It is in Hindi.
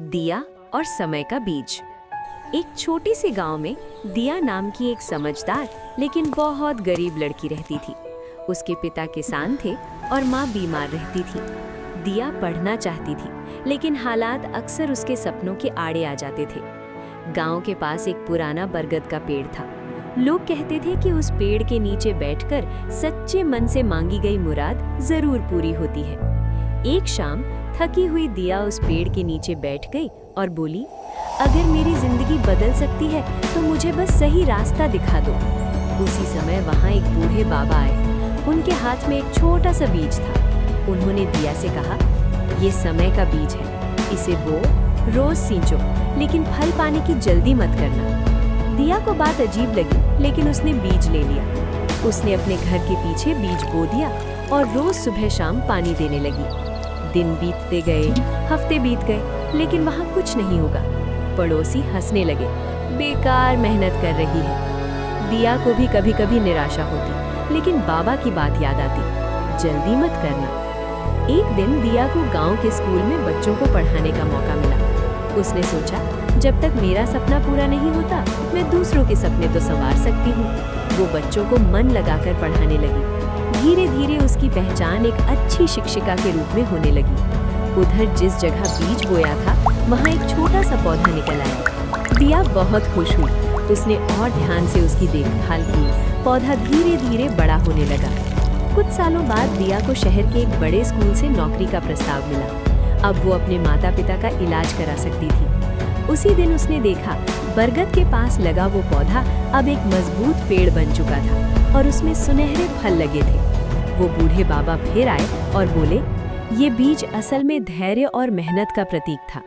दिया और समय का बीज। एक छोटी सी गांव में दिया नाम की एक समझदार लेकिन बहुत गरीब लड़की रहती थी। उसके पिता किसान थे और माँ बीमार रहती थी। दिया पढ़ना चाहती थी लेकिन हालात अक्सर उसके सपनों के आड़े आ जाते थे। गांव के पास एक पुराना बरगद का पेड़ था। लोग कहते थे कि उस पेड़ के नीचे बैठकर सच्चे मन से मांगी गई मुराद जरूर पूरी होती है। एक शाम थकी हुई दिया उस पेड़ के नीचे बैठ गई और बोली, अगर मेरी जिंदगी बदल सकती है तो मुझे बस सही रास्ता दिखा दो। उसी समय वहाँ एक बूढ़े बाबा आए। उनके हाथ में एक छोटा सा बीज था। उन्होंने दिया से कहा, ये समय का बीज है, इसे बो, रोज सींचो, लेकिन फल पाने की जल्दी मत करना। दिया को बात अजीब लगी लेकिन उसने बीज ले लिया। उसने अपने घर के पीछे बीज बो दिया और रोज सुबह शाम पानी देने लगी। दिन बीतते गए, हफ्ते बीत गए, लेकिन वहाँ कुछ नहीं होगा। पड़ोसी हंसने लगे, बेकार मेहनत कर रही है। दिया को भी कभी कभी निराशा होती, लेकिन बाबा की बात याद आती, जल्दी मत करना। एक दिन दिया को गांव के स्कूल में बच्चों को पढ़ाने का मौका मिला। उसने सोचा, जब तक मेरा सपना पूरा नहीं होता मैं दूसरों के सपने तो संवार सकती हूँ। वो बच्चों को मन लगाकर पढ़ाने लगी। धीरे धीरे उसकी पहचान एक अच्छी शिक्षिका के रूप में होने लगी। उधर जिस जगह बीज बोया था वहाँ एक छोटा सा पौधा निकल आया। दिया बहुत खुश हुई। उसने और ध्यान से उसकी देखभाल की। पौधा धीरे धीरे बड़ा होने लगा। कुछ सालों बाद दिया को शहर के एक बड़े स्कूल से नौकरी का प्रस्ताव मिला। अब वो अपने माता पिता का इलाज करा सकती थी। उसी दिन उसने देखा, बरगद के पास लगा वो पौधा अब एक मजबूत पेड़ बन चुका था और उसमें सुनहरे फल लगे थे। वो बूढ़े बाबा फिर आए और बोले, ये बीज असल में धैर्य और मेहनत का प्रतीक था।